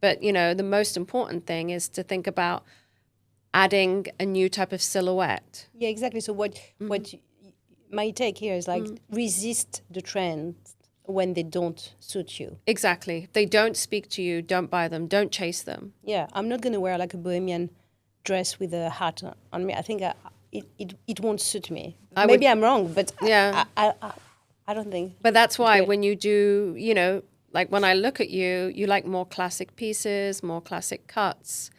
But, the most important thing is to think about adding a new type of silhouette. Yeah, exactly. So what my take here is like resist the trend when they don't suit you. Exactly. If they don't speak to you, don't buy them, don't chase them. Yeah, I'm not going to wear like a bohemian dress with a hat on me. I think it won't suit me. Maybe I'm wrong, but yeah. I don't think. But that's why when you do, like when I look at you, you like more classic pieces, more classic cuts.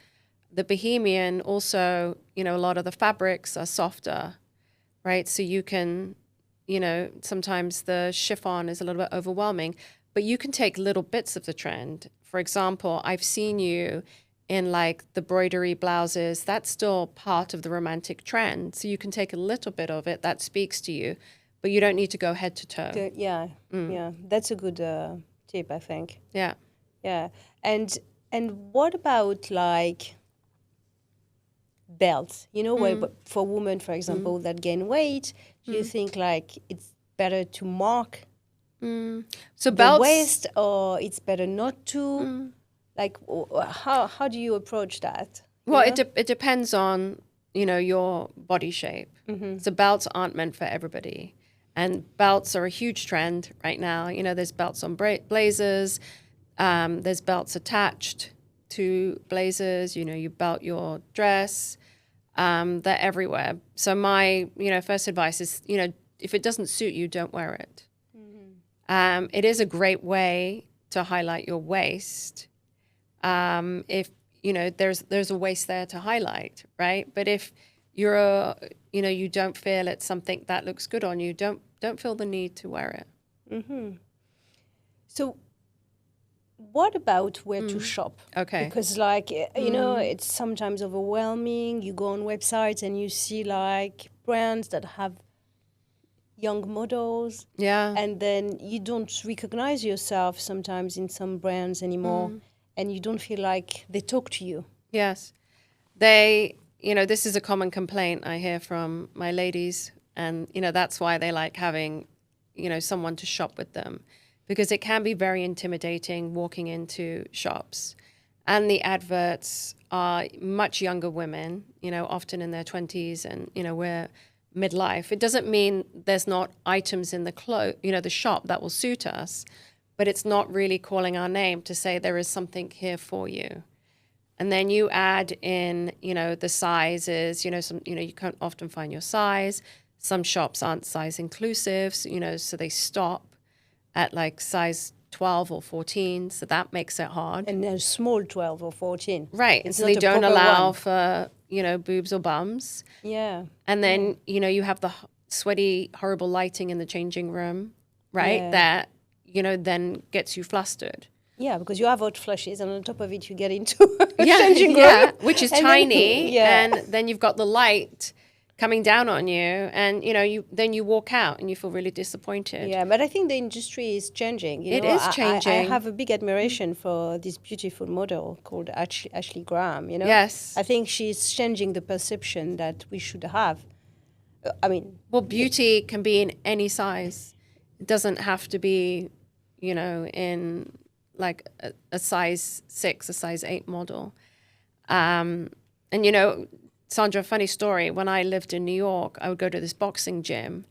The bohemian also, a lot of the fabrics are softer, right? So you can, sometimes the chiffon is a little bit overwhelming, but you can take little bits of the trend. For example, I've seen you in like the broidery blouses. That's still part of the romantic trend. So you can take a little bit of it that speaks to you, but you don't need to go head to toe. Yeah. That's a good tip, I think. Yeah. Yeah. And what about like belts? For women, for example, that gain weight, do you think like it's better to mark so the belts, waist, or it's better not to? Like, how do you approach that? Well, it depends on, your body shape. So belts aren't meant for everybody. And belts are a huge trend right now. There's belts on blazers. There's belts attached to blazers. You belt your dress. They're everywhere. So my, first advice is, if it doesn't suit you, don't wear it. It is a great way to highlight your waist. If, there's a waist there to highlight, right? But if you don't feel it's something that looks good on you, don't feel the need to wear it. So what about where to shop? Okay. Because it's sometimes overwhelming. You go on websites and you see like brands that have young models. Yeah. And then you don't recognize yourself sometimes in some brands anymore. And you don't feel like they talk to you. Yes. This is a common complaint I hear from my ladies. And, that's why they like having, someone to shop with them. Because it can be very intimidating walking into shops. And the adverts are much younger women, often in their 20s, and, we're midlife. It doesn't mean there's not items in the shop that will suit us, but it's not really calling our name to say there is something here for you. And then you add in, the sizes, you can't often find your size. Some shops aren't size inclusive, so they stop at like size 12 or 14, so that makes it hard. And then small 12 or 14. Right, and so they don't allow for, boobs or bums. Yeah. And then, you have the sweaty, horrible lighting in the changing room, right, that, then gets you flustered. Yeah, because you have hot flushes, and on top of it, you get into a changing room. Yeah, which is tiny, and then you've got the light coming down on you, and you walk out and you feel really disappointed. Yeah, but I think the industry is changing. It is changing. I have a big admiration for this beautiful model called Ashley Graham. Yes, I think she's changing the perception that we should have. Well, beauty can be in any size. It doesn't have to be, in like a size 6, a size 8 model. And Sandra, funny story, when I lived in New York, I would go to this boxing gym,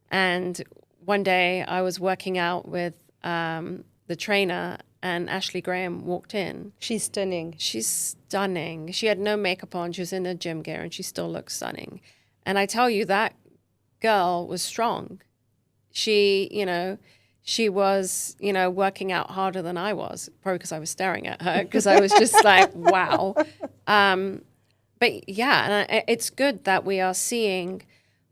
and one day I was working out with the trainer, and Ashley Graham walked in. She's stunning. She's stunning. She had no makeup on. She was in her gym gear, and she still looks stunning. And I tell you, that girl was strong. She was, working out harder than I was, probably because I was staring at her, because I was just like, wow. But yeah, and it's good that we are seeing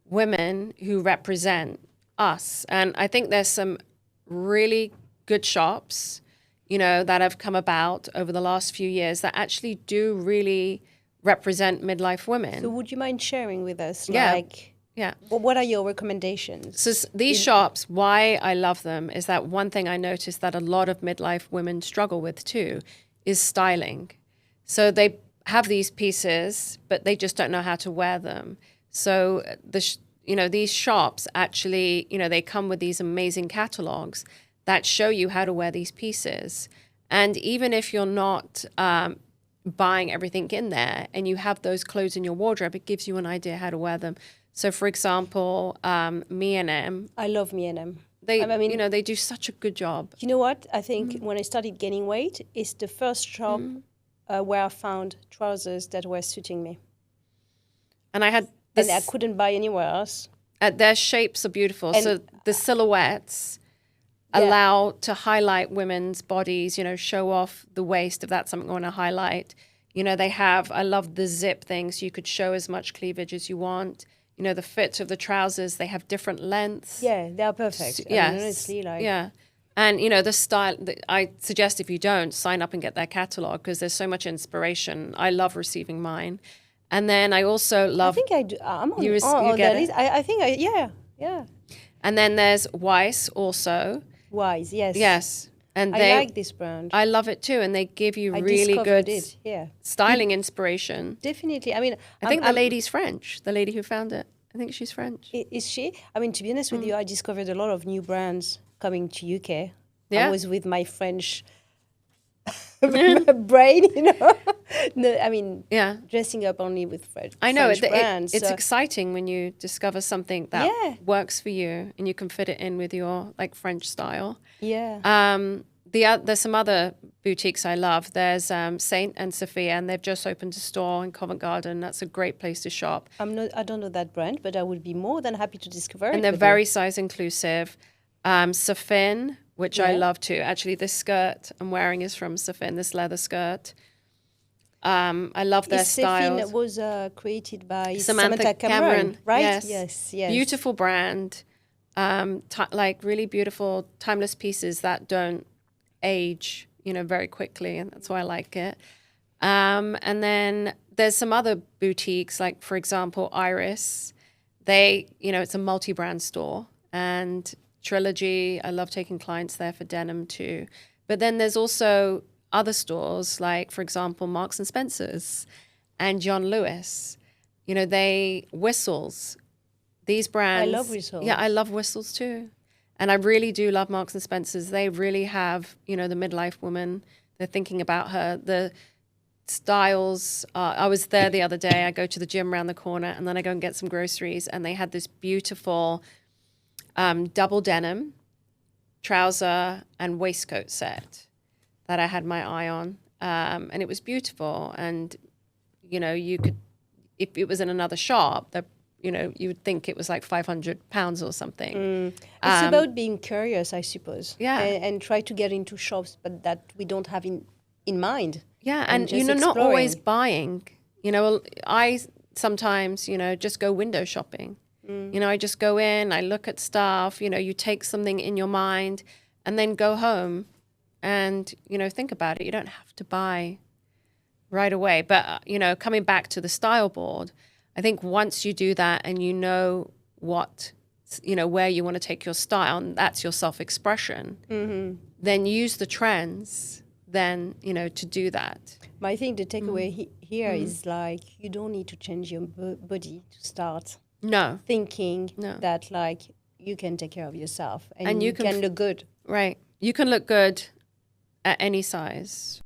women who represent us. And I think there's some really good shops, that have come about over the last few years that actually do really represent midlife women. So would you mind sharing with us? Yeah. What are your recommendations? So these shops, why I love them is that one thing I noticed that a lot of midlife women struggle with too is styling. So they have these pieces, but they just don't know how to wear them. So these shops actually, they come with these amazing catalogs that show you how to wear these pieces. And even if you're not buying everything in there and you have those clothes in your wardrobe, it gives you an idea how to wear them. So, for example, Me+Em, I love Me+Em. they, I mean, you know, they do such a good job. You know what? I think when I started gaining weight, it's the first shop where I found trousers that were suiting me. And I had And I couldn't buy anywhere else. their shapes are beautiful. And- So the silhouettes allow to highlight women's bodies, you know, show off the waist if that's something you want to highlight. You know, they have, I love the zip things. You could show as much cleavage as you want. You know, the fit of the trousers, they have different lengths. Yeah, they are perfect. I mean, honestly, like... Yeah. And, you know, the style, I suggest if you don't, sign up and get their catalog because there's so much inspiration. I love receiving mine. And then I also love... I think I do. I'm on, you on get that it? list. I think yeah. And then there's Weiss also. Wise, yes. Yes. And I like this brand. I love it too. And they give you I really discovered good it, yeah. styling inspiration. Definitely. I mean, I think the lady's French, the lady who found it. I think she's French. Is she? I mean, to be honest with you, I discovered a lot of new brands coming to UK. Yeah. I was with my French brain, you know. No, I mean, dressing up only with French. I know French brands. it's exciting when you discover something that works for you and you can fit it in with your like French style. Yeah. There's some other boutiques I love. There's Saint and Sophia, and they've just opened a store in Covent Garden. That's a great place to shop. I don't know that brand, but I would be more than happy to discover it. And they're very size inclusive. Cefinn, which I love too. Actually, this skirt I'm wearing is from Cefinn, this leather skirt. I love their styles. Cefinn was created by Samantha Cameron, right? Yes. Yes. Beautiful brand. Like really beautiful, timeless pieces that don't age, you know, very quickly, and that's why I like it. And then there's some other boutiques, like for example, Iris. They, you know, it's a multi-brand store, and Trilogy. I love taking clients there for denim too. But then there's also other stores, like for example, Marks and Spencer's and John Lewis. You know, whistles. These brands. I love whistles. Yeah, I love whistles too. And I really do love Marks and Spencer's. They really have, you know, the midlife woman. They're thinking about her. The styles. I was there the other day. I go to the gym around the corner, and then I go and get some groceries. And they had this beautiful double denim trouser and waistcoat set that I had my eye on. And it was beautiful. And, you know, you could, if it was in another shop, you know, you would think it was like £500 or something. It's about being curious, I suppose. Yeah. And try to get into shops, but that we don't have in mind. Yeah, and you know, not always buying. You know, I sometimes, you know, just go window shopping. You know, I just go in, I look at stuff, you know, you take something in your mind and then go home and, you know, think about it. You don't have to buy right away. But, you know, coming back to the style board, I think once you do that and you know what, you know, where you want to take your style, and that's your self-expression, then use the trends then, you know, to do that. But I think the takeaway here is like, you don't need to change your body to start thinking that like you can take care of yourself and you can look good. Right. You can look good at any size.